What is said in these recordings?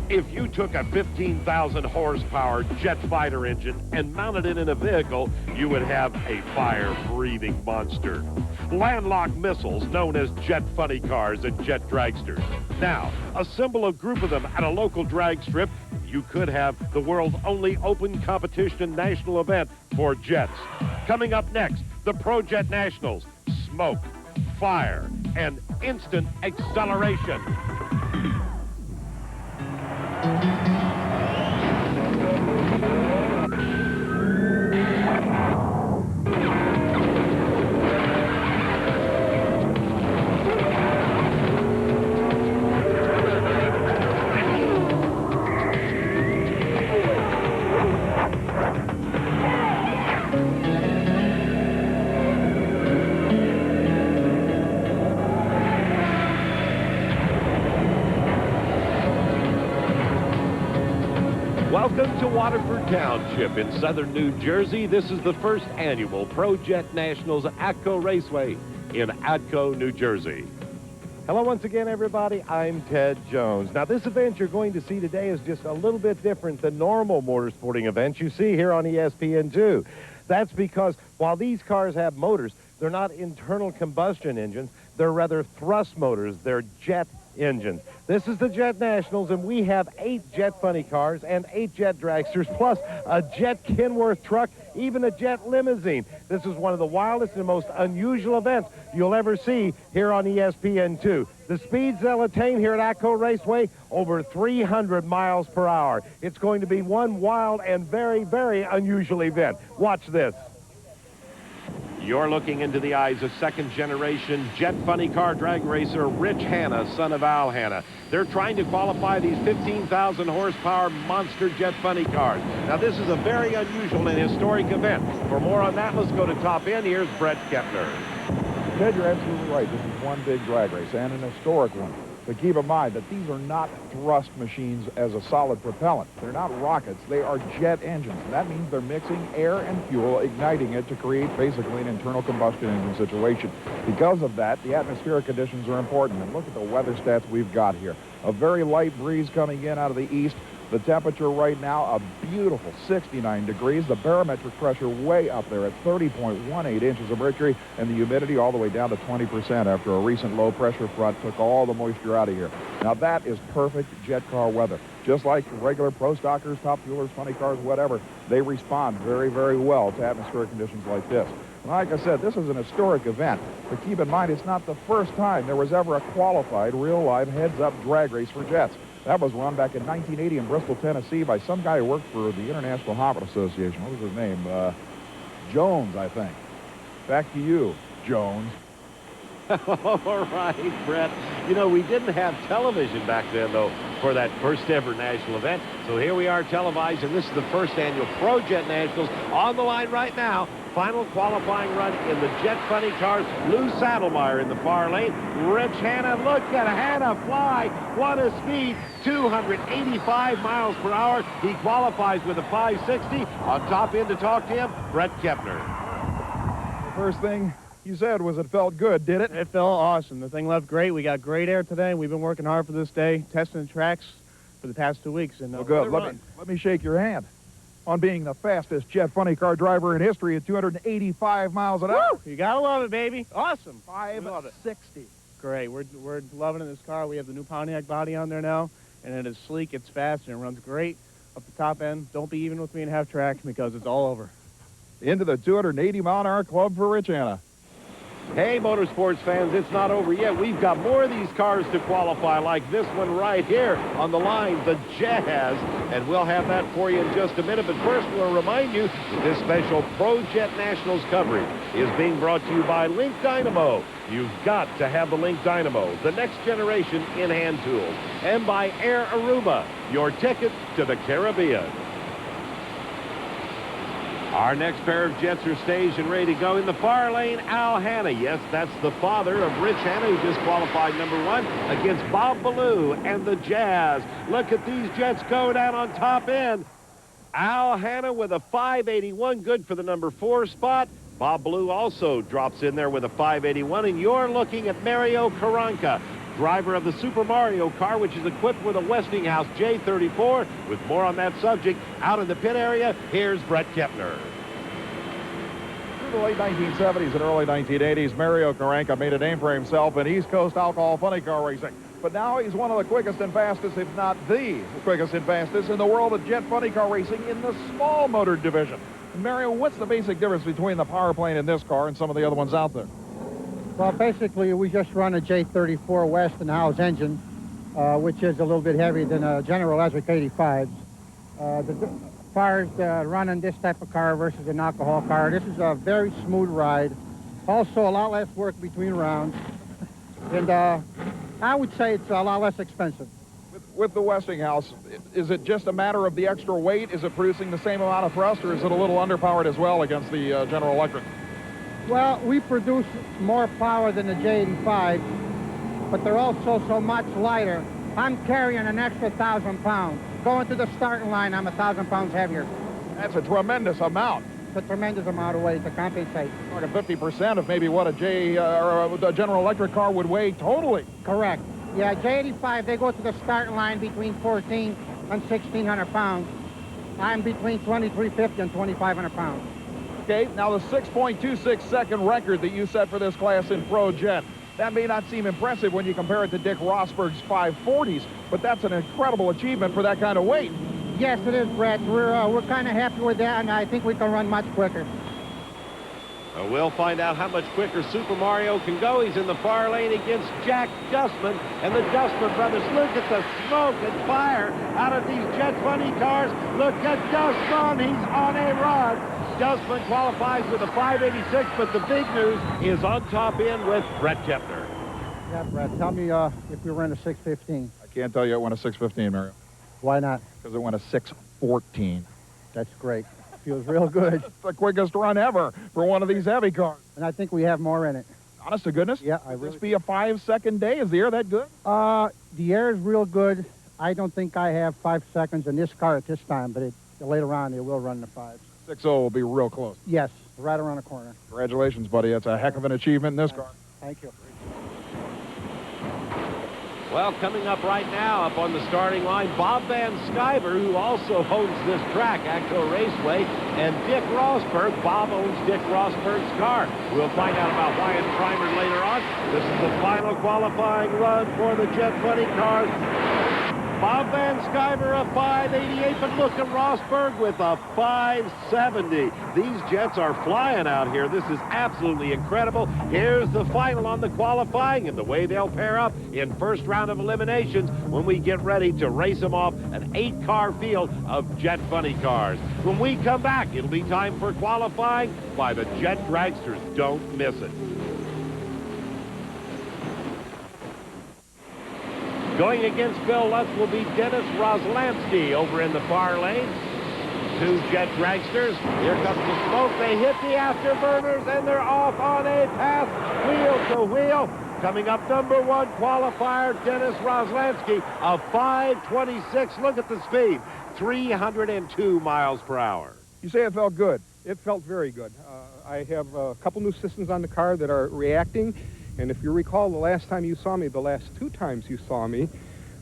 If you took a 15,000 horsepower jet fighter engine and mounted it in a vehicle, you would have a fire-breathing monster. Landlocked missiles known as jet funny cars and jet dragsters. Now, assemble a group of them at a local drag strip. You could have the world's only open competition and national event for jets. Coming up next, the Pro Jet Nationals. Smoke, fire, and instant acceleration. Welcome to Waterford Township in southern New Jersey. This is the first annual Pro Jet Nationals Atco Raceway in Atco, New Jersey. Hello once again, everybody. I'm Ted Jones. Now, this event you're going to see today is just a little bit different than normal motorsporting events you see here on ESPN2. That's because while these cars have motors, they're not internal combustion engines. They're rather thrust motors. They're jet engines. This is the Jet Nationals, and we have 8 jet funny cars and 8 jet dragsters, plus a jet Kenworth truck, even a jet limousine. This is one of the wildest and most unusual events you'll ever see here on ESPN2. The speeds they'll attain here at Atco Raceway, over 300 miles per hour. It's going to be one wild and very, very unusual event. Watch this. You're looking into the eyes of second-generation jet funny car drag racer Rich Hanna, son of Al Hanna. They're trying to qualify these 15,000 horsepower monster jet funny cars. Now, this is a very unusual and historic event. For more on that, let's go to Top End. Here's Brett Kepner. Ted, you're absolutely right. This is one big drag race, and an historic one. But keep in mind that these are not thrust machines as a solid propellant. They're not rockets. They are jet engines. And that means they're mixing air and fuel, igniting it to create basically an internal combustion engine situation. Because of that, the atmospheric conditions are important. And look at the weather stats we've got here. A very light breeze coming in out of the east. The temperature right now, a beautiful 69 degrees. The barometric pressure way up there at 30.18 inches of mercury, and the humidity all the way down to 20% after a recent low pressure front took all the moisture out of here. Now that is perfect jet car weather. Just like regular pro stockers, top fuelers, funny cars, whatever, they respond very, very well to atmospheric conditions like this. Like I said, this is an historic event, but keep in mind it's not the first time there was ever a qualified, real live heads-up drag race for jets. That was run back in 1980 in Bristol, Tennessee by some guy who worked for the International Hobbit Association. What was his name? Jones, I think. Back to you, Jones. All right, Brett. You know, we didn't have television back then, though, for that first ever national event. So here we are televised, and this is the first annual Pro Jet Nationals. On the line right now, final qualifying run in the jet funny cars. Lou Saddlemeyer in the far lane. Rich Hanna, look at Hanna fly. What a speed, 285 miles per hour. He qualifies with a 560. On Top End to talk to him, Brett Kepner. The first thing you said was it felt good, did it? It felt awesome. The thing left great. We got great air today. We've been working hard for this day, testing the tracks for the past 2 weeks. And well, good. Let me shake your hand on being the fastest jet funny car driver in history at 285 miles an hour. You gotta love it, baby. Awesome. 560. Great. We're loving this car. We have the new Pontiac body on there now, and it is sleek, it's fast, and it runs great up the top end. Don't be even with me in half track because it's all over. Into the 280-mile-an-hour club for Rich Hanna. Hey, motorsports fans, it's not over yet. We've got more of these cars to qualify, like this one right here on the line, the Jazz. And we'll have that for you in just a minute. But first, we'll remind you that this special Pro Jet Nationals coverage is being brought to you by Link Dynamo. You've got to have the Link Dynamo, the next generation in-hand tools. And by Air Aruba, your ticket to the Caribbean. Our next pair of jets are staged and ready to go. In the far lane, Al Hanna. Yes, that's the father of Rich Hanna, who just qualified #1 against Bob Ballou and the Jazz. Look at these jets go down on Top End. Al Hanna with a 581, good for the #4 spot. Bob Ballou also drops in there with a 581, and you're looking at Mario Carranca. driver of the Super Mario car, which is equipped with a Westinghouse J34. With more on that subject, out in the pit area, here's Brett Kepner. Through the late 1970s and early 1980s, Mario Karanka made a name for himself in East Coast alcohol funny car racing. But now he's one of the quickest and fastest, if not the quickest and fastest, in the world of jet funny car racing in the small motor division. And Mario, what's the basic difference between the power plane in this car and some of the other ones out there? Well, basically, we just run a J34 Westinghouse engine, which is a little bit heavier than a General Electric 85s. As far as running this type of car versus an alcohol car, this is a very smooth ride. Also, a lot less work between rounds. And I would say it's a lot less expensive. With the Westinghouse, is it just a matter of the extra weight? Is it producing the same amount of thrust, or is it a little underpowered as well against the General Electric? Well, we produce more power than the J85, but they're also so much lighter. I'm carrying an extra 1,000 pounds. Going to the starting line, I'm 1,000 pounds heavier. That's a tremendous amount. It's a tremendous amount of weight to compensate. Talking 50% of maybe what a General Electric car would weigh totally. Correct. Yeah, J85, they go to the starting line between 14 and 1,600 pounds. I'm between 2,350 and 2,500 pounds. Okay, now the 6.26 second record that you set for this class in Pro Jet, that may not seem impressive when you compare it to Dick Rosberg's 540s, but that's an incredible achievement for that kind of weight. Yes, it is, Brett. We're kind of happy with that, and I think we can run much quicker. We'll find out how much quicker Super Mario can go. He's in the far lane against Jack Justman and the Justman brothers. Look at the smoke and fire out of these jet funny cars. Look at Justman. He's on a run. Justman qualifies with a 586, but the big news is on top end with Brett Kepner. Yeah, Brett, tell me if we ran a 615. I can't tell you it went a 615, Mario. Why not? Because it went a 614. That's great. Feels real good. It's the quickest run ever for one of these heavy cars. And I think we have more in it. Honest to goodness? Yeah, I Would really... this be a 5-second day? Is the air that good? The air is real good. I don't think I have 5 seconds in this car at this time, but later on it will run the 5s. 6.0 will be real close. Yes, right around the corner. Congratulations, buddy. That's a heck of an achievement in this car. Thank you. Well, coming up right now, up on the starting line, Bob Van Sciver, who also owns this track, Atco Raceway, and Dick Rosberg. Bob owns Dick Rosberg's car. We'll find out about Wyatt Primer later on. This is the final qualifying run for the Jet Funny cars. Bob Van Sciver a 588, but look at Rosberg with a 570. These jets are flying out here. This is absolutely incredible. Here's the final on the qualifying and the way they'll pair up in first round of eliminations when we get ready to race them off an 8-car field of Jet Funny cars. When we come back, it'll be time for qualifying by the Jet Dragsters. Don't miss it. Going against Bill Lutz will be Dennis Roslansky over in the far lane. 2 Jet Dragsters. Here comes the smoke. They hit the afterburners, and they're off on a path, wheel to wheel. Coming up, number 1 qualifier, Dennis Roslansky, a 526. Look at the speed, 302 miles per hour. You say it felt good. It felt very good. I have a couple new systems on the car that are reacting. And if you recall, the last time you saw me, the last 2 times you saw me,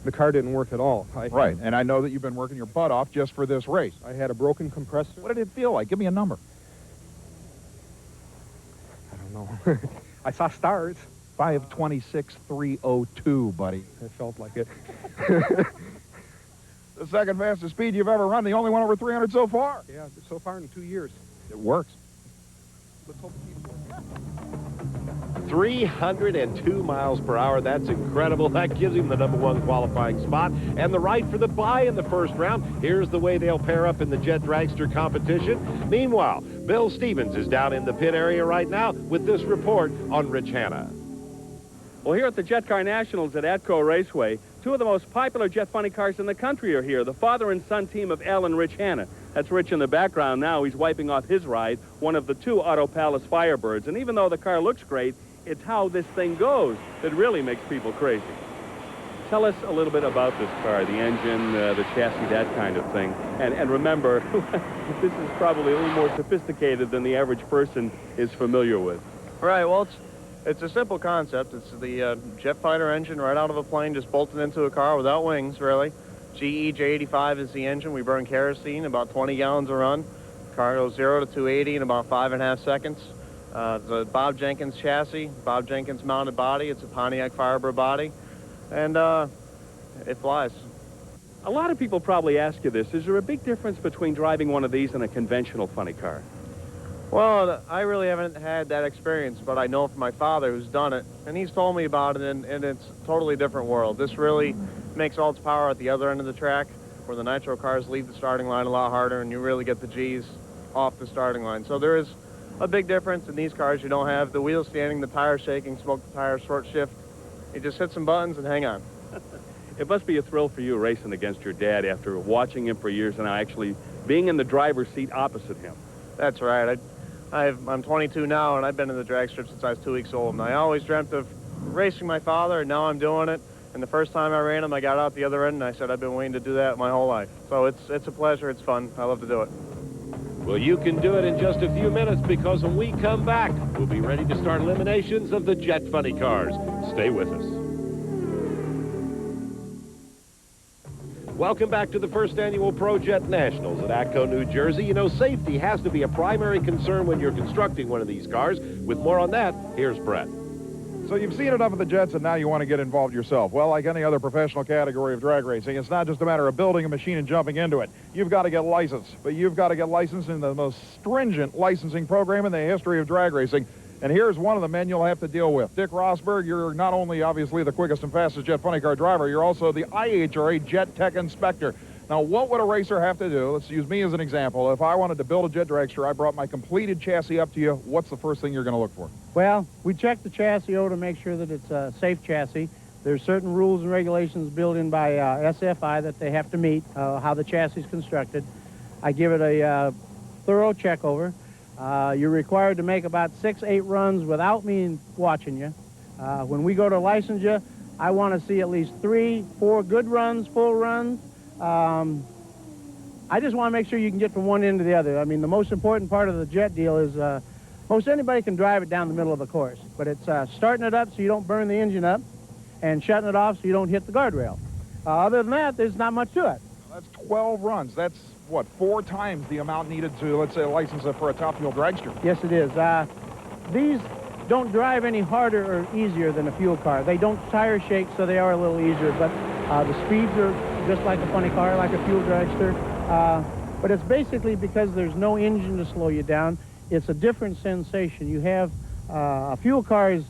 the car didn't work at all. Right, and I know that you've been working your butt off just for this race. I had a broken compressor. What did it feel like? Give me a number. I don't know. I saw stars. 526.302, buddy. It felt like it. The second fastest speed you've ever run, the only one over 300 so far. Yeah, so far in 2 years. It works. Let's hope it keeps working. 302 miles per hour. That's incredible. That gives him the number 1 qualifying spot and the right for the bye in the first round. Here's the way they'll pair up in the Jet Dragster competition. Meanwhile, Bill Stevens is down in the pit area right now with this report on Rich Hanna. Well, here at the Jet Car Nationals at Atco Raceway, 2 of the most popular Jet Funny cars in the country are here. The father and son team of Al and Rich Hanna. That's Rich in the background now. He's wiping off his ride, one of the 2 Auto Palace Firebirds. And even though the car looks great, it's how this thing goes that really makes people crazy. Tell us a little bit about this car, the engine, the chassis, that kind of thing. And remember, this is probably a little more sophisticated than the average person is familiar with. Right, well, It's a simple concept. It's the jet fighter engine right out of a plane, just bolted into a car without wings, really. GE J85 is the engine. We burn kerosene, about 20 gallons a run. Car goes 0 to 280 in about 5.5 seconds. The Bob Jenkins chassis, Bob Jenkins mounted body. It's a Pontiac Firebird body, and it flies. A lot of people probably ask you this. Is there a big difference between driving one of these and a conventional funny car? Well, I really haven't had that experience, but I know from my father who's done it, and he's told me about it, and it's a totally different world. This really makes all its power at the other end of the track, where the nitro cars leave the starting line a lot harder, and you really get the G's off the starting line. So there is a big difference in these cars. You don't have the wheels standing, the tires shaking, smoke the tires, short shift. You just hit some buttons and hang on. It must be a thrill for you racing against your dad after watching him for years and now actually being in the driver's seat opposite him. That's right. I'm 22 now, and I've been in the drag strip since I was 2 weeks old, and I always dreamt of racing my father, and now I'm doing it. And the first time I ran him, I got out the other end, and I said I've been waiting to do that my whole life. So it's a pleasure. It's fun. I love to do it. Well, you can do it in just a few minutes, because when we come back, we'll be ready to start eliminations of the Jet Funny cars. Stay with us. Welcome back to the first annual Pro Jet Nationals at Atco, New Jersey. You know, safety has to be a primary concern when you're constructing one of these cars. With more on that, here's Brett. So you've seen enough of the jets, and now you want to get involved yourself. Well, like any other professional category of drag racing, it's not just a matter of building a machine and jumping into it. You've got to get licensed, but you've got to get licensed in the most stringent licensing program in the history of drag racing. And here's one of the men you'll have to deal with. Dick Rosberg, you're not only obviously the quickest and fastest jet funny car driver, you're also the IHRA Jet Tech Inspector. Now, what would a racer have to do? Let's use me as an example. If I wanted to build a jet dragster, I brought my completed chassis up to you. What's the first thing you're going to look for? Well, we check the chassis over to make sure that it's a safe chassis. There's certain rules and regulations built in by SFI that they have to meet, how the chassis is constructed. I give it a thorough check over. You're required to make about 6-8 runs without me watching you. When we go to license you, I want to see at least 3-4 good runs, full runs. I just want to make sure you can get from one end to the other. I mean, the most important part of the jet deal is most anybody can drive it down the middle of the course, but it's starting it up so you don't burn the engine up and shutting it off so you don't hit the guardrail. Other than that, there's not much to it. That's 12 runs. That's, what, 4 times the amount needed to, let's say, license it for a top fuel dragster. Yes, it is. These don't drive any harder or easier than a fuel car. They don't tire shake, so they are a little easier, but the speeds are just like a funny car, like a fuel dragster. But it's basically because there's no engine to slow you down. It's a different sensation. You have a fuel car is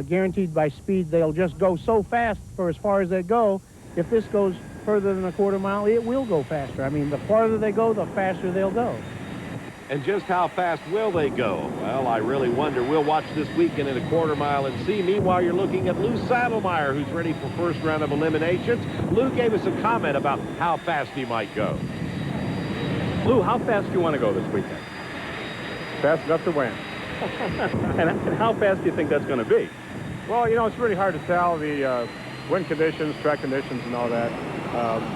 guaranteed by speed. They'll just go so fast for as far as they go. If this goes further than a quarter mile, it will go faster. I mean, the farther they go, the faster they'll go. And just how fast will they go? Well, I really wonder. We'll watch this weekend at a quarter mile and see. Meanwhile, you're looking at Lou Saddlemeyer, who's ready for first round of eliminations. Lou gave us a comment about how fast he might go. Lou, how fast do you want to go this weekend? Fast enough to win. And how fast do you think that's going to be? Well, you know, it's really hard to tell the wind conditions, track conditions, and all that.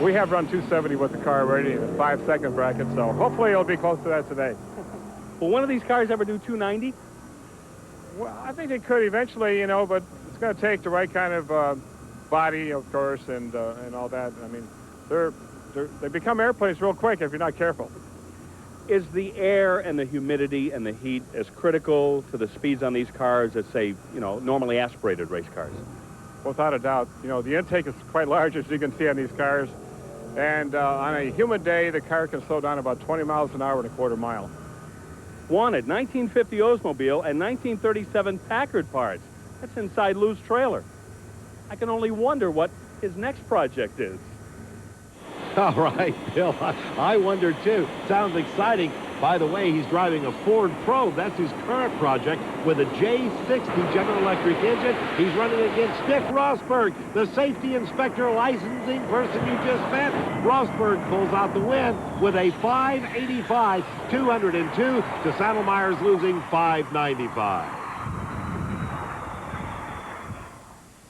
We have run 270 with the car already in a 5-second bracket, so hopefully it'll be close to that today. Will one of these cars ever do 290? Well, I think it could eventually, you know, but it's going to take the right kind of body, of course, and all that. I mean, they become airplanes real quick if you're not careful. Is the air and the humidity and the heat as critical to the speeds on these cars as, say, you know, normally aspirated race cars? Without a doubt. You know, the intake is quite large, as you can see on these cars. And on a humid day, the car can slow down about 20 miles an hour in a quarter mile. Wanted, 1950 Oldsmobile and 1937 Packard parts. That's inside Lou's trailer. I can only wonder what his next project is. All right, Bill, I wonder too. Sounds exciting. By the way, he's driving a Ford Probe. That's his current project with a J60 General Electric engine. He's running against Dick Rosberg, the safety inspector licensing person you just met. Rosberg pulls out the win with a 585, 202 to Saddlemeyer's losing 595.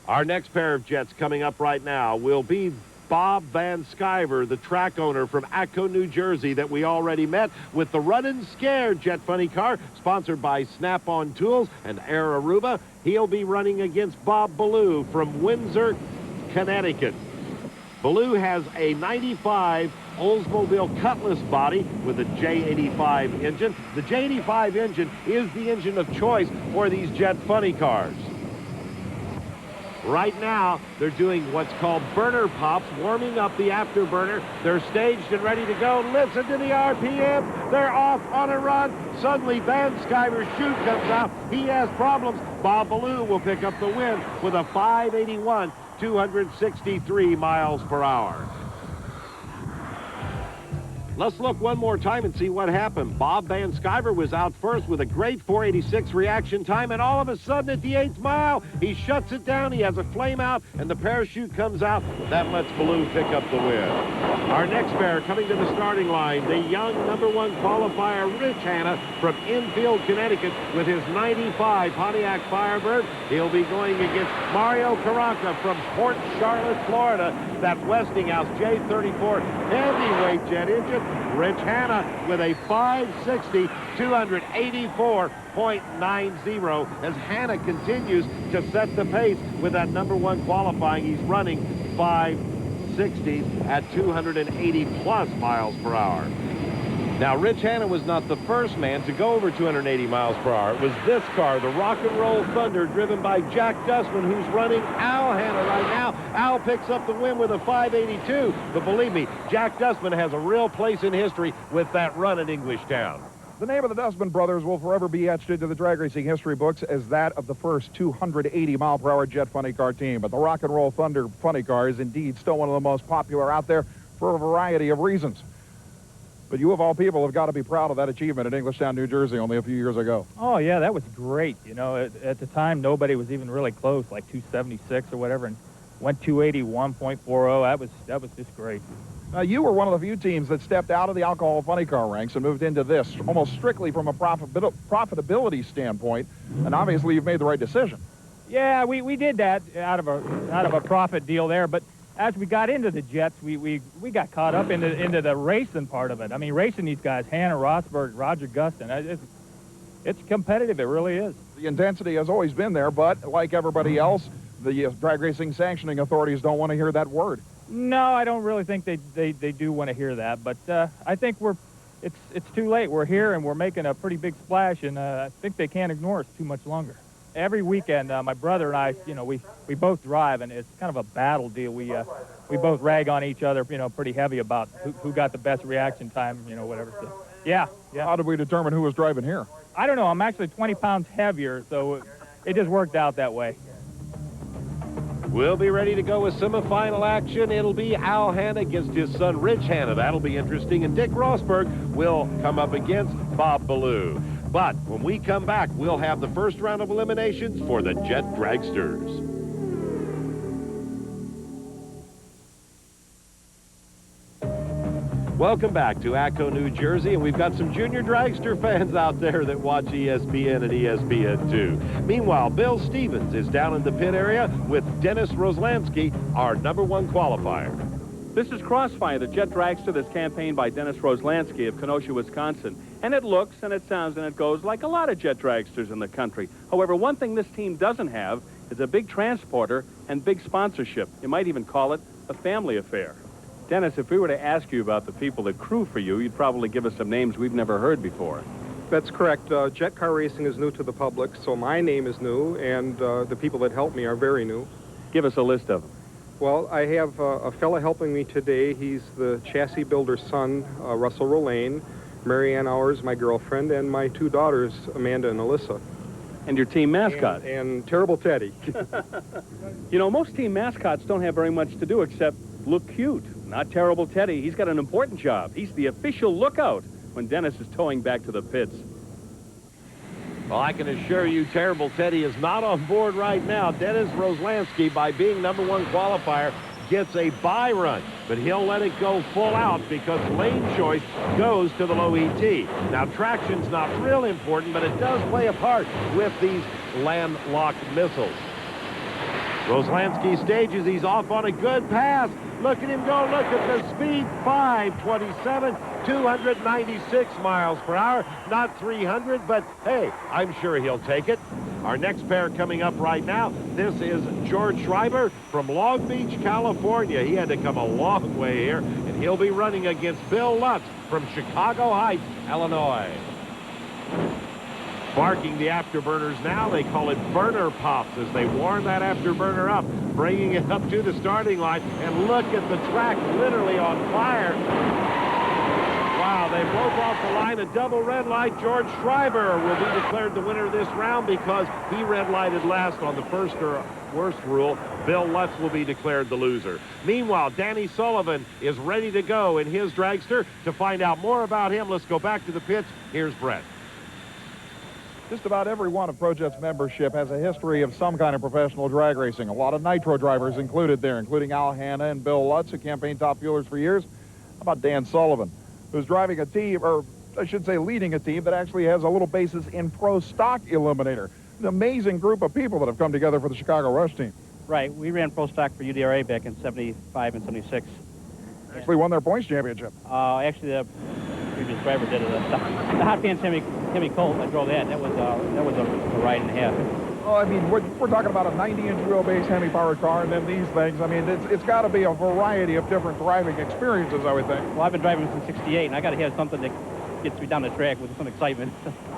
Our next pair of jets coming up right now will be Bob Van Sciver, the track owner from Atco, New Jersey, that we already met with the Run and Scare Jet Funny car, sponsored by Snap-on Tools and Air Aruba. He'll be running against Bob Ballou from Windsor, Connecticut. Ballou has a 95 Oldsmobile Cutlass body with a J85 engine. The J85 engine is the engine of choice for these Jet Funny cars. Right now, they're doing what's called burner pops, warming up the afterburner. They're staged and ready to go. Listen to the RPM. They're off on a run. Suddenly, Van Sciver's chute comes out. He has problems. Bob Ballou will pick up the win with a 581, 263 miles per hour. Let's look one more time and see what happened. Bob Van Sciver was out first with a great 486 reaction time, and all of a sudden at the 8th mile, he shuts it down. He has a flame out, and the parachute comes out. That lets Ballou pick up the win. Our next pair coming to the starting line, the young #1 qualifier, Rich Hanna from Enfield, Connecticut, with his 95 Pontiac Firebird. He'll be going against Mario Carranca from Port Charlotte, Florida. That Westinghouse J34 heavyweight jet engine. Rich Hanna with a 560, 284.90 as Hanna continues to set the pace with that #1 qualifying. He's running 560 at 280 plus miles per hour. Now, Rich Hanna was not the first man to go over 280 miles per hour. It was this car, the Rock and Roll Thunder, driven by Jack Dustman, who's running Al Hanna right now. Al picks up the win with a 582. But believe me, Jack Dustman has a real place in history with that run at Englishtown. The name of the Dustman brothers will forever be etched into the drag racing history books as that of the first 280-mile-per-hour Jet Funny car team. But the Rock and Roll Thunder Funny car is indeed still one of the most popular out there for a variety of reasons. But you, of all people, have got to be proud of that achievement at Englishtown, New Jersey, only a few years ago. Oh, yeah, that was great. You know, at the time, nobody was even really close, like 276 or whatever, and went 281.40. That was just great. Now, you were one of the few teams that stepped out of the alcohol funny car ranks and moved into this, almost strictly from a profitability standpoint, and obviously you've made the right decision. Yeah, we did that out of a profit deal there, but as we got into the jets, we got caught up into the racing part of it. I mean, racing these guys, Hanna, Rosberg, Roger Gustin, it's competitive. It really is. The intensity has always been there, but like everybody else, the drag racing sanctioning authorities don't want to hear that word. No, I don't really think they do want to hear that, but I think it's too late. We're here and we're making a pretty big splash, and I think they can't ignore us too much longer. Every weekend, my brother and I, you know, we both drive, and it's kind of a battle deal. We both rag on each other, you know, pretty heavy about who got the best reaction time, you know, whatever. So, yeah. How did we determine who was driving here? I don't know. I'm actually 20 pounds heavier, so it just worked out that way. We'll be ready to go with semifinal action. It'll be Al Hanna against his son, Rich Hanna. That'll be interesting. And Dick Rosberg will come up against Bob Ballou. But when we come back, we'll have the first round of eliminations for the Jet Dragsters. Welcome back to Atco, New Jersey, and we've got some junior dragster fans out there that watch ESPN and ESPN2. Meanwhile, Bill Stevens is down in the pit area with Dennis Roslansky, our #1 qualifier. This is Crossfire, the jet dragster that's campaigned by Dennis Roslansky of Kenosha, Wisconsin. And it looks and it sounds and it goes like a lot of jet dragsters in the country. However, one thing this team doesn't have is a big transporter and big sponsorship. You might even call it a family affair. Dennis, if we were to ask you about the people that crew for you, you'd probably give us some names we've never heard before. That's correct. Jet car racing is new to the public, so my name is new, and the people that help me are very new. Give us a list of them. Well, I have a fella helping me today. He's the chassis builder's son, Russell Rolane, Mary Ann Hours, my girlfriend, and my 2 daughters, Amanda and Alyssa. And your team mascot. And Terrible Teddy. You know, most team mascots don't have very much to do except look cute. Not Terrible Teddy. He's got an important job. He's the official lookout when Dennis is towing back to the pits. Well, I can assure you Terrible Teddy is not on board right now. Dennis Roslansky, by being #1 qualifier, gets a bye run, but he'll let it go full out because lane choice goes to the low ET. Now, traction's not real important, but it does play a part with these landlocked missiles. Roslansky stages. He's off on a good pass. Look at him go. Look at the speed. 527, 296 miles per hour. Not 300, but hey, I'm sure he'll take it. Our next pair coming up right now, this is George Schreiber from Long Beach, California. He had to come a long way here, and he'll be running against Bill Lutz from Chicago Heights, Illinois. Barking the afterburners now. They call it burner pops as they warm that afterburner up, bringing it up to the starting line. And look at the track literally on fire. Wow, they broke off the line, a double red light. George Schreiber will be declared the winner of this round because he red lighted last on the first or worst rule. Bill Lutz will be declared the loser. Meanwhile, Danny Sullivan is ready to go in his dragster. To find out more about him, let's go back to the pits. Here's Brett. Just about every one of ProJet's membership has a history of some kind of professional drag racing. A lot of nitro drivers included there, including Al Hanna and Bill Lutz, who campaigned top fuelers for years. How about Dan Sullivan, who's driving a team, or I should say leading a team, that actually has a little basis in Pro Stock Eliminator. An amazing group of people that have come together for the Chicago Rush team. Right. We ran Pro Stock for UDRA back in 75 and 76. Actually won their points championship. Actually, the previous driver did it. The hot pants Hemi Colt, I drove that. That was a ride and a half. Well, I mean, we're talking about a 90-inch wheelbase Hemi-powered car, and then these things. I mean, it's got to be a variety of different driving experiences, I would think. Well, I've been driving since '68, and I got to have something that gets me down the track with some excitement.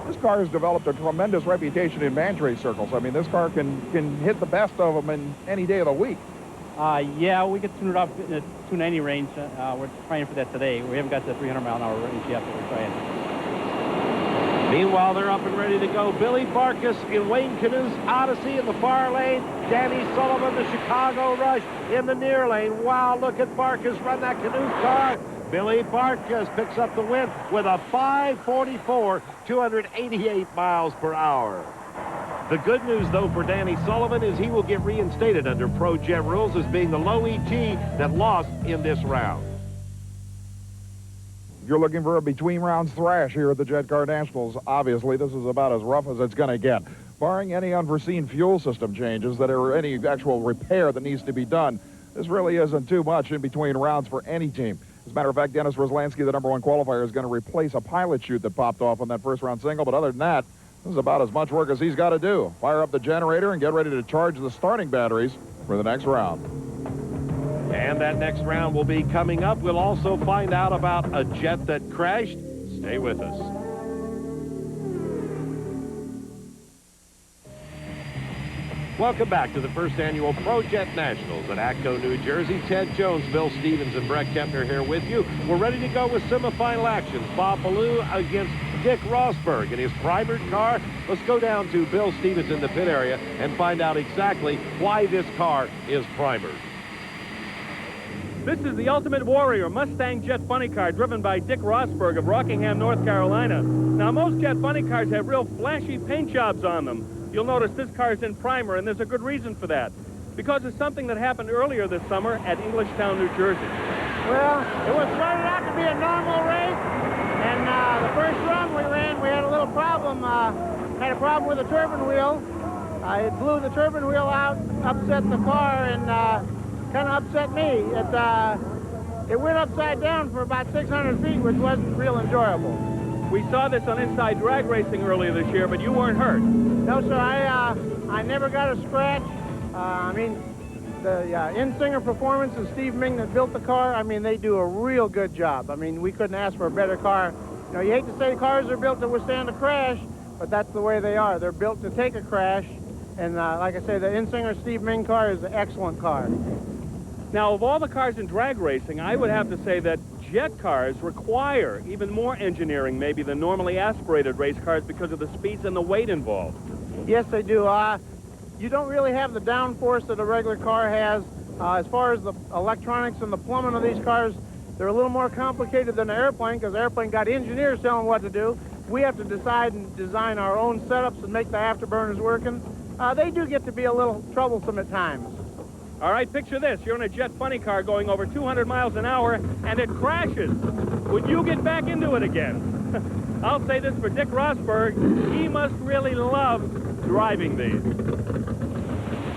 This car has developed a tremendous reputation in man race circles. I mean, this car can hit the best of them in any day of the week. Yeah, we get tuned up in the 290 range. We're trying for that today. We haven't got to the 300-mile-an-hour range yet, but we're trying. Meanwhile, they're up and ready to go. Billy Farkas in Wayne Canoe's Odyssey in the far lane. Danny Sullivan, the Chicago Rush, in the near lane. Wow, look at Farkas run that Canoe car. Billy Farkas picks up the win with a 544, 288 miles per hour. The good news, though, for Danny Sullivan is he will get reinstated under Pro Jet rules as being the low ET that lost in this round. If you're looking for a between rounds thrash here at the Jet Car Nationals, obviously this is about as rough as it's going to get. Barring any unforeseen fuel system changes that are any actual repair that needs to be done, this really isn't too much in between rounds for any team. As a matter of fact, Dennis Roslansky, the #1 qualifier, is going to replace a pilot chute that popped off on that first round single, but other than that, this is about as much work as he's got to do. Fire up the generator and get ready to charge the starting batteries for the next round. And that next round will be coming up. We'll also find out about a jet that crashed. Stay with us. Welcome back to the first annual Pro Jet Nationals at Atco, New Jersey. Ted Jones, Bill Stevens, and Brett Kempner here with you. We're ready to go with semifinal actions. Bob Ballou against Dick Rosberg in his primered car. Let's go down to Bill Stevens in the pit area and find out exactly why this car is primered. This is the Ultimate Warrior Mustang Jet Funny Car driven by Dick Rosberg of Rockingham, North Carolina. Now, most Jet Funny Cars have real flashy paint jobs on them. You'll notice this car is in primer, and there's a good reason for that. Because of something that happened earlier this summer at Englishtown, New Jersey. Well, it was started out to be a normal race, and the first run we ran, we had a little problem. Had a problem with the turbine wheel. It blew the turbine wheel out, upset the car, and kind of upset me. It went upside down for about 600 feet, which wasn't real enjoyable. We saw this on Inside Drag Racing earlier this year, but you weren't hurt. No, sir, I never got a scratch. I mean, the Insinger Performance and Steve Ming that built the car, I mean, they do a real good job. I mean, we couldn't ask for a better car. You know, you hate to say cars are built to withstand a crash, but that's the way they are. They're built to take a crash. And like I say, the Insinger Steve Ming car is an excellent car. Now, of all the cars in drag racing, I would have to say that jet cars require even more engineering maybe than normally aspirated race cars because of the speeds and the weight involved. Yes, they do. You don't really have the downforce that a regular car has. As far as the electronics and the plumbing of these cars, they're a little more complicated than an airplane because the airplane got engineers telling what to do. We have to decide and design our own setups and make the afterburners working. They do get to be a little troublesome at times. All right, picture this. You're in a Jet Funny Car going over 200 miles an hour, and it crashes. Would you get back into it again? I'll say this for Dick Rosberg. He must really love driving these.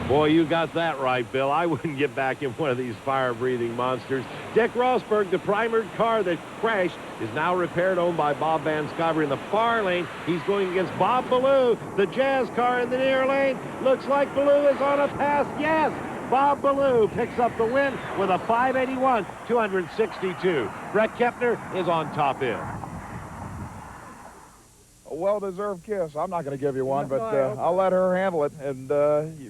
Boy, you got that right, Bill. I wouldn't get back in one of these fire-breathing monsters. Dick Rosberg, the primered car that crashed, is now repaired, owned by Bob Van Sciver in the far lane. He's going against Bob Ballou, the Jazz car in the near lane. Looks like Ballou is on a pass. Yes! Bob Ballou picks up the win with a 581, 262. Brett Kepner is on top end. A well-deserved kiss. I'm not going to give you one, but I'll let her handle it. And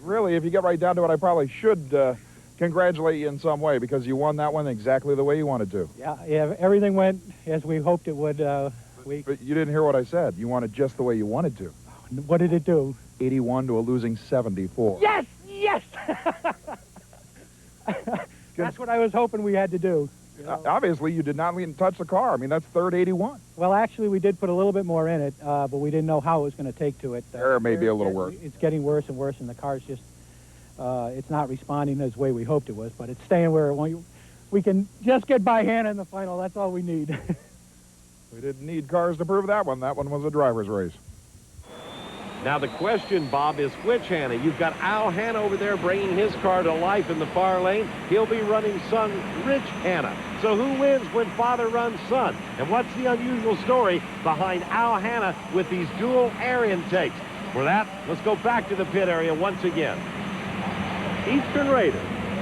really, if you get right down to it, I probably should congratulate you in some way because you won that one exactly the way you wanted to. Yeah, everything went as we hoped it would. But you didn't hear what I said. You won it just the way you wanted to. What did it do? 81 to a losing 74. Yes! Yes! That's what I was hoping we had to do. You know? Obviously, you did not even touch the car. I mean, that's third 81. Well, actually, we did put a little bit more in it, but we didn't know how it was going to take to it. There may be a little worse. It's getting worse and worse, and the car's just, it's not responding as way we hoped it was, but it's staying where we can just get by Hannah in the final. That's all we need. We didn't need cars to prove that one. That one was a driver's race. Now the question, Bob, is which Hannah? You've got Al Hanna over there bringing his car to life in the far lane. He'll be running son Rich Hanna. So who wins when father runs son? And what's the unusual story behind Al Hanna with these dual air intakes? For that, let's go back to the pit area once again. Eastern Raider.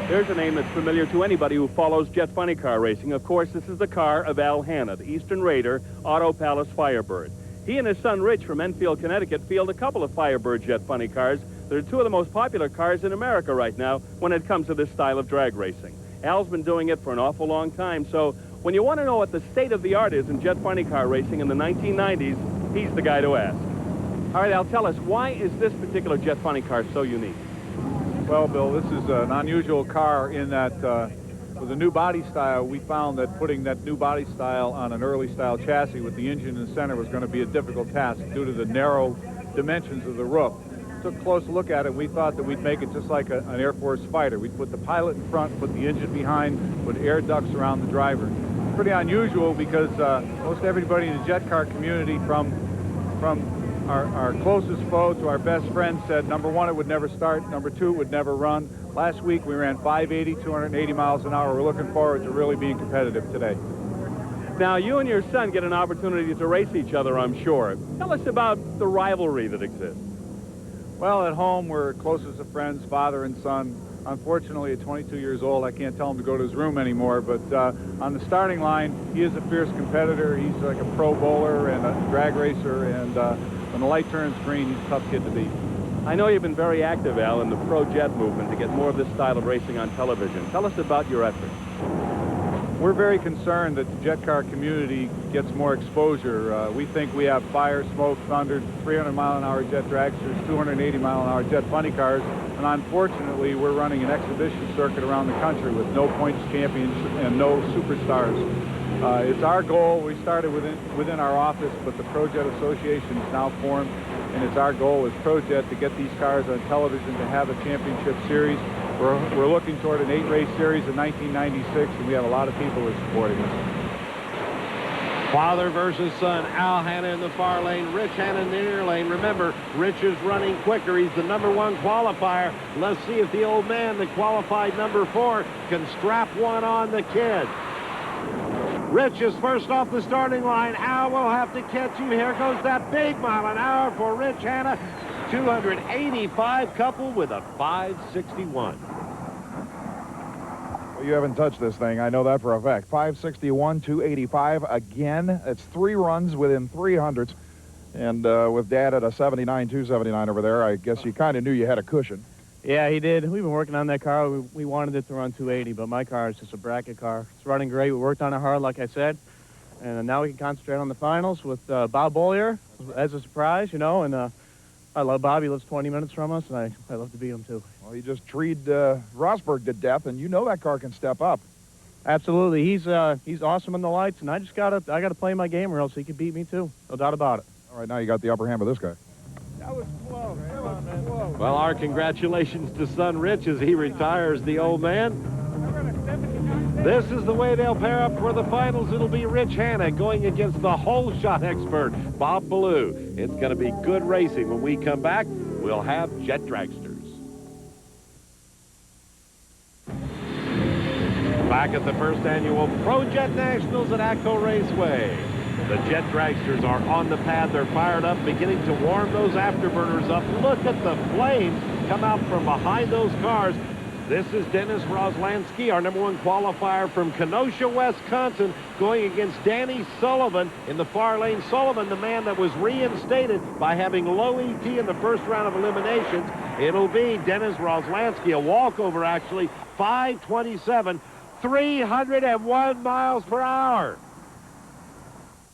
There's a name that's familiar to anybody who follows jet funny car racing. Of course, this is the car of Al Hanna, the Eastern Raider Auto Palace Firebird. He and his son Rich from Enfield, Connecticut, field a couple of Firebird jet funny cars. They're two of the most popular cars in America right now when it comes to this style of drag racing. Al's been doing it for an awful long time, so when you want to know what the state of the art is in jet funny car racing in the 1990s, he's the guy to ask. All right, Al, tell us, why is this particular jet funny car so unique? Well, Bill, this is an unusual car in that with the new body style, we found that putting that new body style on an early style chassis with the engine in the center was going to be a difficult task due to the narrow dimensions of the roof. Took a close look at it, and we thought that we'd make it just like an Air Force fighter. We'd put the pilot in front, put the engine behind, put air ducts around the driver. Pretty unusual because most everybody in the jet car community, from our closest foe to our best friend, said, number one, it would never start, number two, it would never run. Last week we ran 580, 280 miles an hour. We're looking forward to really being competitive today. Now, you and your son get an opportunity to race each other, I'm sure. Tell us about the rivalry that exists. Well, at home, we're closest of friends, father and son. Unfortunately, at 22 years old, I can't tell him to go to his room anymore, but on the starting line, he is a fierce competitor. He's like a pro bowler and a drag racer, and when the light turns green, he's a tough kid to beat. I know you've been very active, Al, in the pro jet movement to get more of this style of racing on television. Tell us about your efforts. We're very concerned that the jet car community gets more exposure. We think we have fire, smoke, thunder, 300-mile-an-hour jet dragsters, 280-mile-an-hour jet funny cars, and unfortunately, we're running an exhibition circuit around the country with no points champions and no superstars. It's our goal. We started within our office, but the Pro Jet Association is now formed, and it's our goal as Pro Jet to get these cars on television, to have a championship series. We're looking toward an 8-race series in 1996, and we have a lot of people who are supporting us. Father versus son, Al Hanna in the far lane, Rich Hanna in the near lane. Remember, Rich is running quicker. He's the #1 qualifier. Let's see if the old man, the qualified #4, can strap one on the kid. Rich is first off the starting line. Al will have to catch him. Here goes that big mile an hour for Rich Hanna. 285 coupled with a 561. Well, you haven't touched this thing. I know that for a fact. 561, 285 again. It's 3 runs within 300s. And with Dad at a 79, 279 over there, I guess you kind of knew you had a cushion. Yeah, he did. We've been working on that car. We wanted it to run 280, but my car is just a bracket car. It's running great. We worked on it hard, like I said. And now we can concentrate on the finals with Bob Bollier as a surprise, you know. And I love Bob. He lives 20 minutes from us, and I love to beat him, too. Well, he just treed Rosberg to death, and you know that car can step up. Absolutely. He's awesome on the lights, and I gotta play my game or else he could beat me, too. No doubt about it. All right, now you got the upper hand with this guy. That was close. That was close. Well, our congratulations to son Rich as he retires the old man. This is the way they'll pair up for the finals. It'll be Rich Hanna going against the whole shot expert, Bob Ballou. It's going to be good racing. When we come back, we'll have jet dragsters. Back at the first annual Pro Jet Nationals at Atco Raceway. The jet dragsters are on the pad. They're fired up, beginning to warm those afterburners up. Look at the flames come out from behind those cars. This is Dennis Roslansky, our #1 qualifier from Kenosha, Wisconsin, going against Danny Sullivan in the far lane. Sullivan, the man that was reinstated by having low ET in the first round of eliminations. It'll be Dennis Roslansky, a walkover actually, 527, 301 miles per hour.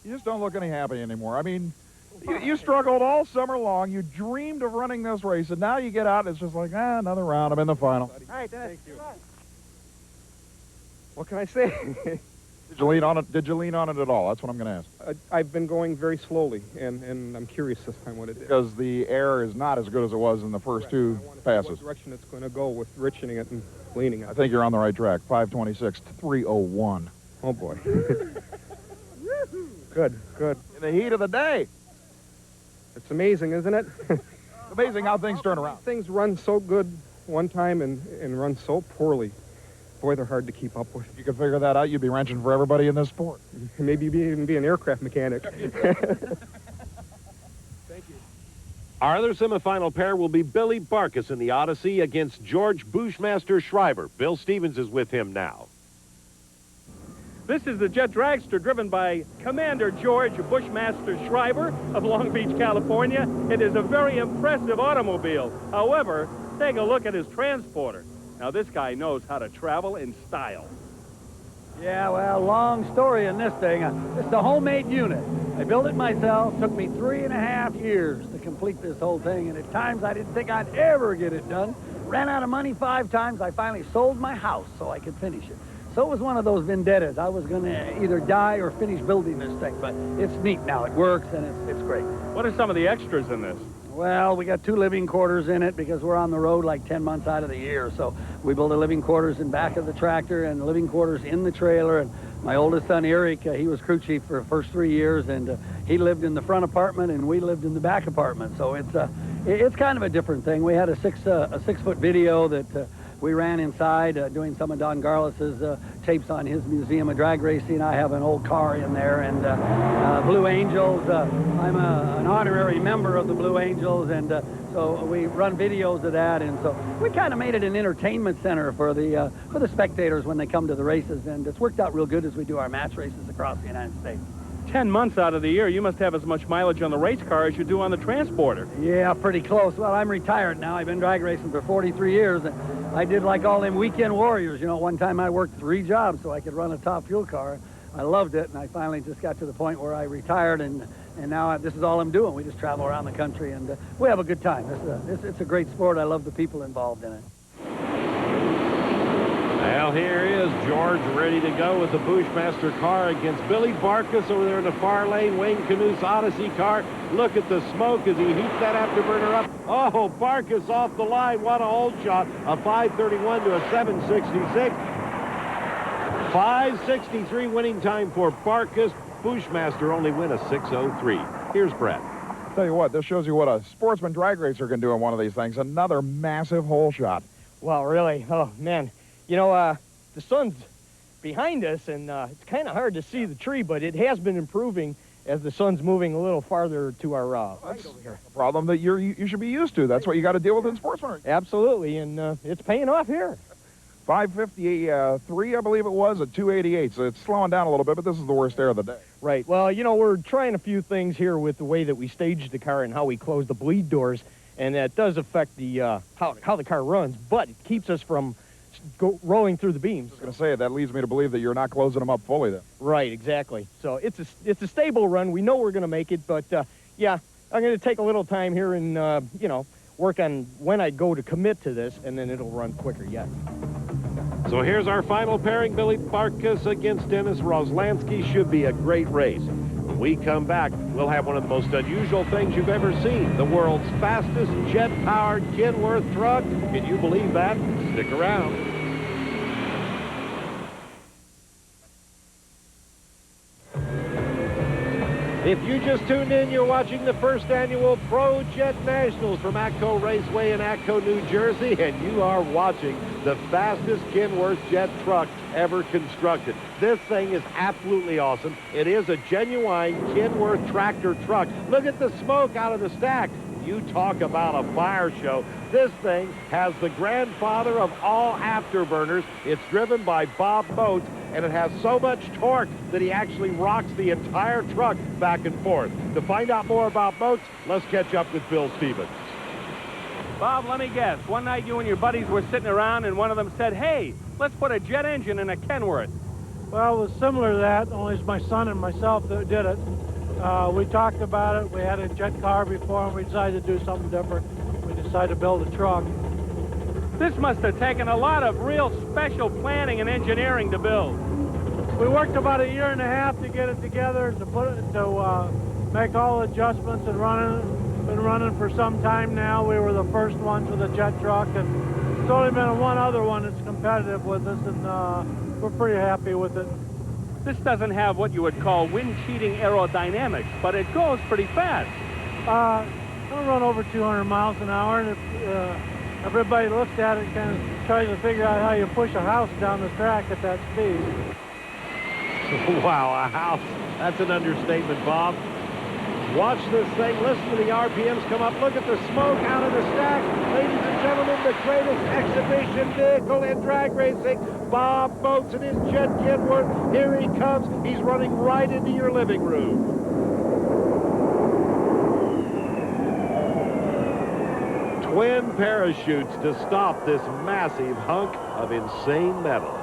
You just don't look any happy anymore. I mean, you struggled all summer long. You dreamed of running this race, and now you get out, and it's just like, another round. I'm in the final. All right, Dennis. Thank you. What can I say? Did you lean on it? Did you lean on it at all? That's what I'm going to ask. I've been going very slowly, and I'm curious this time what it is. Because the air is not as good as it was in the first two passes. What direction it's going to go with richening it and leaning it. I think you're on the right track. 526, 301. Oh, boy. Good, good. In the heat of the day. It's amazing, isn't it? Amazing how things turn around. Things run so good one time and run so poorly. Boy, they're hard to keep up with. If you could figure that out, you'd be wrenching for everybody in this sport. Maybe even be an aircraft mechanic. Thank you. Our other semifinal pair will be Billy Barkus in the Odyssey against George Bushmaster Schreiber. Bill Stevens is with him now. This is the jet dragster driven by Commander George Bushmaster Schreiber of Long Beach, California. It is a very impressive automobile. However, take a look at his transporter. Now, this guy knows how to travel in style. Yeah, well, long story in this thing. It's a homemade unit. I built it myself. Took me 3.5 years to complete this whole thing, and at times I didn't think I'd ever get it done. Ran out of money 5 times. I finally sold my house so I could finish it. So it was one of those vendettas. I was going to either die or finish building this thing, but it's neat now. It works, and it's great. What are some of the extras in this? Well, we got 2 living quarters in it because we're on the road like 10 months out of the year. So we built a living quarters in back of the tractor and living quarters in the trailer. And my oldest son, Eric, he was crew chief for the first 3 years, and he lived in the front apartment, and we lived in the back apartment. So it's kind of a different thing. We had a 6-foot video that we ran inside doing some of Don Garlis's tapes on his museum of drag racing. I have an old car in there, and Blue Angels. I'm an honorary member of the Blue Angels, and so we run videos of that, and so we kind of made it an entertainment center for the spectators when they come to the races, and it's worked out real good as we do our match races across the United States. 10 months out of the year, you must have as much mileage on the race car as you do on the transporter. Yeah, pretty close. Well, I'm retired now. I've been drag racing for 43 years. And I did like all them weekend warriors. You know, one time I worked 3 jobs so I could run a top fuel car. I loved it, and I finally just got to the point where I retired, and now this is all I'm doing. We just travel around the country, and we have a good time. It's a great sport. I love the people involved in it. Well, here is George ready to go with the Bushmaster car against Billy Barkus over there in the far lane. Wayne Knuth's Odyssey car. Look at the smoke as he heats that afterburner up. Oh, Barkus off the line. What a hold shot. A 531 to a 766. 563 winning time for Barkus. Bushmaster only win a 603. Here's Brett. Tell you what, this shows you what a sportsman drag racer can do in one of these things. Another massive hole shot. Well, really, oh, man. You know, the sun's behind us, and it's kind of hard to see the tree, but it has been improving as the sun's moving a little farther to our right over here. A problem that you should be used to. That's what you got to deal with in sportsman. Absolutely, and it's paying off here. 553, I believe it was, at 288, so it's slowing down a little bit, but this is the worst air of the day. Right. Well, you know, we're trying a few things here with the way that we stage the car and how we close the bleed doors, and that does affect the how the car runs, but it keeps us from rolling through the beams. I was going to say, that leads me to believe that you're not closing them up fully then. Right, exactly. So it's a stable run. We know we're going to make it, but yeah, I'm going to take a little time here and, you know, work on when I go to commit to this, and then it'll run quicker yet. So here's our final pairing, Billy Barkus against Dennis Roslansky. Should be a great race. When we come back, we'll have one of the most unusual things you've ever seen. The world's fastest jet-powered Kenworth truck. Can you believe that? Stick around. If you just tuned in, you're watching the first annual Pro Jet Nationals from Atco Raceway in Atco, New Jersey, and you are watching the fastest Kenworth jet truck ever constructed. This thing is absolutely awesome. It is a genuine Kenworth tractor truck. Look at the smoke out of the stack. You talk about a fire show. This thing has the grandfather of all afterburners. It's driven by Bob Motes, and it has so much torque that he actually rocks the entire truck back and forth. To find out more about Motes, let's catch up with Bill Stevens. Bob, let me guess. One night you and your buddies were sitting around and one of them said, hey, let's put a jet engine in a Kenworth. Well, it was similar to that, only it's my son and myself that did it. We talked about it. We had a jet car before, and we decided to do something different. We decided to build a truck. This must have taken a lot of real special planning and engineering to build. We worked about 1.5 years to get it together, to put it, to make all the adjustments and run it. Been running for some time now. We were the first ones with a jet truck, and there's only been one other one that's competitive with us, and we're pretty happy with it. This doesn't have what you would call wind-cheating aerodynamics, but it goes pretty fast. It'll run over 200 miles an hour, and if everybody looks at it, kind of tries to figure out how you push a house down the track at that speed. Wow, a house. That's an understatement, Bob. Watch this thing. Listen to the RPMs come up. Look at the smoke out of the stack. Ladies and gentlemen, the greatest exhibition vehicle in drag racing. Bob Motes and his jet Kenworth. Here he comes. He's running right into your living room. Twin parachutes to stop this massive hunk of insane metal.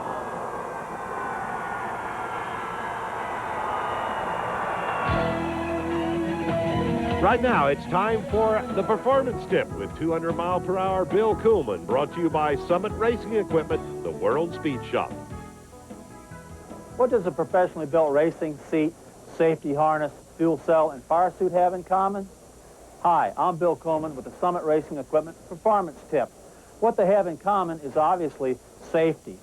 Right now, it's time for the Performance Tip with 200-mile-per-hour Bill Kuhlman, brought to you by Summit Racing Equipment, the World Speed Shop. What does a professionally built racing seat, safety harness, fuel cell, and fire suit have in common? Hi, I'm Bill Kuhlman with the Summit Racing Equipment Performance Tip. What they have in common is obviously safety.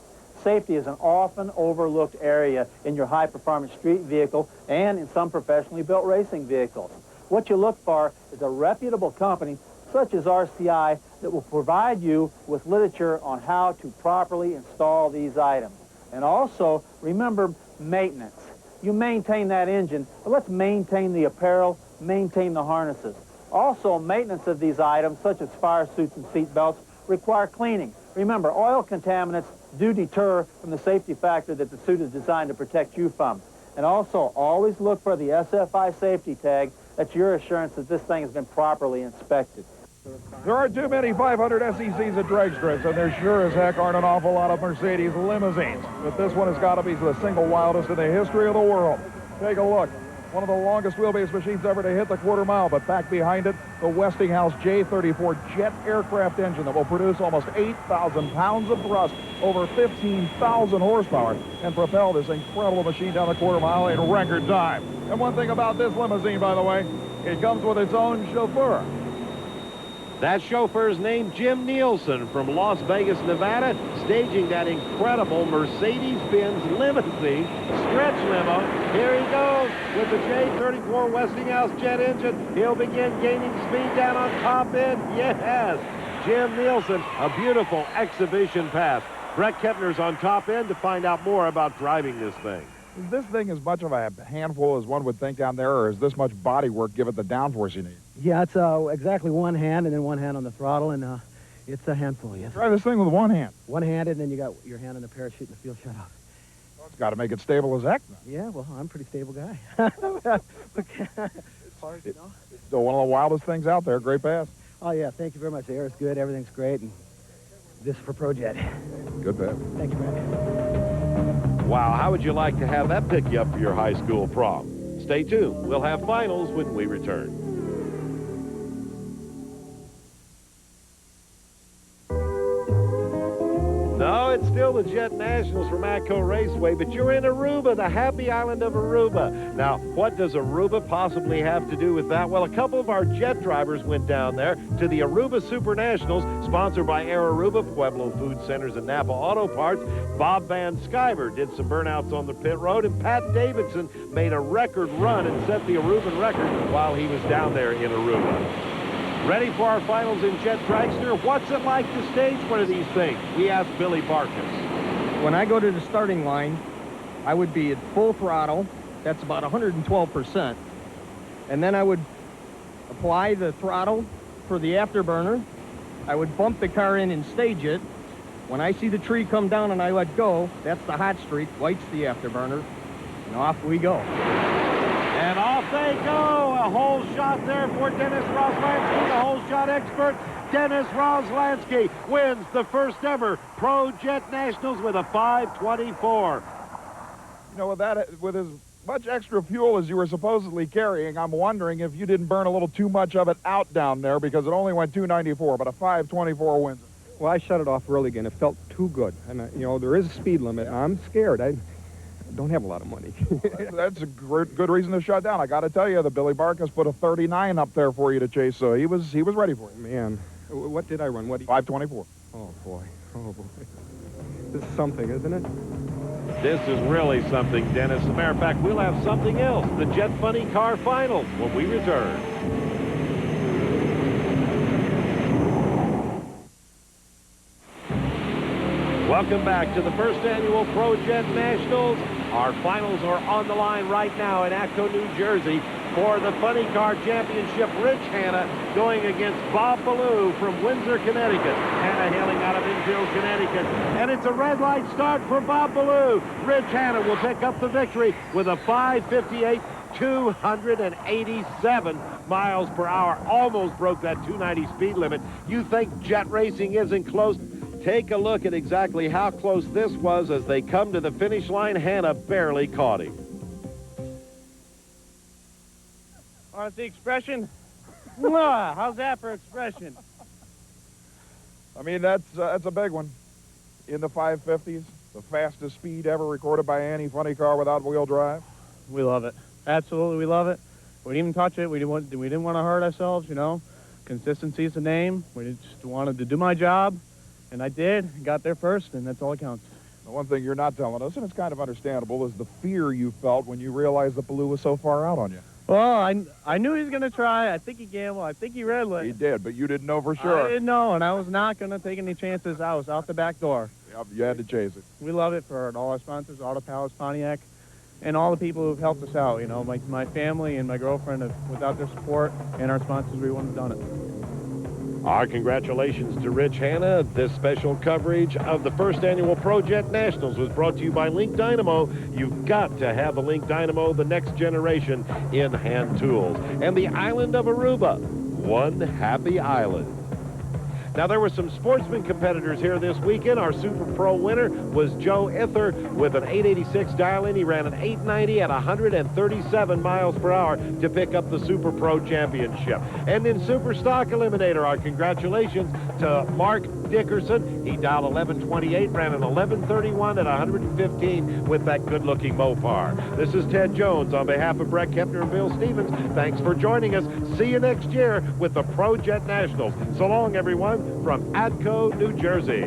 Safety is an often overlooked area in your high-performance street vehicle and in some professionally built racing vehicles. What you look for is a reputable company such as RCI that will provide you with literature on how to properly install these items. And also, remember maintenance. You maintain that engine, but let's maintain the apparel, maintain the harnesses. Also, maintenance of these items, such as fire suits and seat belts, require cleaning. Remember, oil contaminants do deter from the safety factor that the suit is designed to protect you from. And also, always look for the SFI safety tag. That's your assurance that this thing has been properly inspected. There aren't too many 500 SECs at drag strips, and there sure as heck aren't an awful lot of Mercedes limousines. But this one has got to be the single wildest in the history of the world. Take a look. One of the longest wheelbase machines ever to hit the quarter mile, but back behind it, the Westinghouse J34 jet aircraft engine that will produce almost 8,000 pounds of thrust, over 15,000 horsepower, and propel this incredible machine down the quarter mile in record time. And one thing about this limousine, by the way, it comes with its own chauffeur. That chauffeur is named Jim Nielsen from Las Vegas, Nevada, staging that incredible Mercedes-Benz limousine, stretch limo. Here he goes with the J34 Westinghouse jet engine. He'll begin gaining speed down on top end. Yes, Jim Nielsen, a beautiful exhibition pass. Brett Kepner's on top end to find out more about driving this thing. Is this thing as much of a handful as one would think down there, or is this much body work give it the downforce you need? Yeah, it's exactly one hand and then one hand on the throttle, and it's a handful, yes. Try this thing with one hand. One-handed, and then you got your hand on the parachute and the fuel shut-off. Well, it's got to make it stable as heck. Yeah, well, I'm a pretty stable guy. So one of the wildest things out there. Great pass. Oh, yeah, thank you very much. The air is good, everything's great, and this is for Pro Jet. Good pass. Thank you, man. Wow, how would you like to have that pick you up for your high school prom? Stay tuned. We'll have finals when we return. No, it's still the the Jet Nationals from Atco Raceway, but you're in Aruba, the happy island of Aruba. Now, what does Aruba possibly have to do with that? Well, a couple of our jet drivers went down there to the Aruba Super Nationals, sponsored by Air Aruba, Pueblo Food Centers, and Napa Auto Parts. Bob Van Sciver did some burnouts on the pit road, and Pat Davidson made a record run and set the Aruban record while he was down there in Aruba. Ready for our finals in Jet Dragster? What's it like to stage one of these things? We asked Billy Barkus. When I go to the starting line, I would be at full throttle. That's about 112%. And then I would apply the throttle for the afterburner. I would bump the car in and stage it. When I see the tree come down and I let go, that's the hot streak, lights the afterburner, and off we go. And off they go. A hole shot there for Dennis Roslansky, the hole shot expert. Dennis Roslansky wins the first ever Pro Jet Nationals with a 5:24. You know, with as much extra fuel as you were supposedly carrying, I'm wondering if you didn't burn a little too much of it out down there, because it only went 294, but a 5:24 wins. Well, I shut it off early again. It felt too good. And, you know, there is a speed limit. I'm scared. I don't have a lot of money. That's a good reason to shut down. I got to tell you, the Billy Barkus put a 39 up there for you to chase, so he was ready for it. Man, what did I run? 5:24. Oh boy, oh boy. This is something, isn't it? This is really something, Dennis. As a matter of fact, we'll have something else, the Jet Funny Car Finals, when we return. Welcome back to the first annual Pro Jet Nationals. Our finals are on the line right now in Atco, New Jersey. For the Funny Car Championship, Rich Hanna going against Bob Ballou from Windsor, Connecticut. Hanna hailing out of Enfield, Connecticut. And it's a red light start for Bob Ballou. Rich Hanna will pick up the victory with a 5:58, 287 miles per hour. Almost broke that 290 speed limit. You think jet racing isn't close? Take a look at exactly how close this was as they come to the finish line. Hanna barely caught him. Want to see expression? How's that for expression? I mean, that's a big one. In the 550s, the fastest speed ever recorded by any funny car without wheel drive. We love it. Absolutely, we love it. We didn't even touch it. We didn't want to hurt ourselves, you know. Consistency is the name. We just wanted to do my job, and I did. Got there first, and that's all that counts. The one thing you're not telling us, and it's kind of understandable, is the fear you felt when you realized that Ballou was so far out on you. Well, I knew he was going to try. I think he gambled. I think he red lit. He did, but you didn't know for sure. I didn't know, and I was not going to take any chances. I was out the back door. Yep, you had to chase it. We love it for all our sponsors, Auto Palace, Pontiac, and all the people who've helped us out. You know, my family and my girlfriend, without their support and our sponsors, we wouldn't have done it. Our congratulations to Rich Hanna. This special coverage of the first annual Pro Jet Nationals was brought to you by Link Dynamo. You've got to have a Link Dynamo, the next generation in hand tools. And the island of Aruba, one happy island. Now, there were some sportsman competitors here this weekend. Our Super Pro winner was Joe Ither with an 886 dial-in. He ran an 890 at 137 miles per hour to pick up the Super Pro championship. And in Super Stock Eliminator, our congratulations to Mark Dickerson. He dialed 1128, ran an 1131 at 115 with that good-looking Mopar. This is Ted Jones on behalf of Brett Kepner and Bill Stevens. Thanks for joining us. See you next year with the Pro Jet Nationals. So long, everyone, from Atco, New Jersey.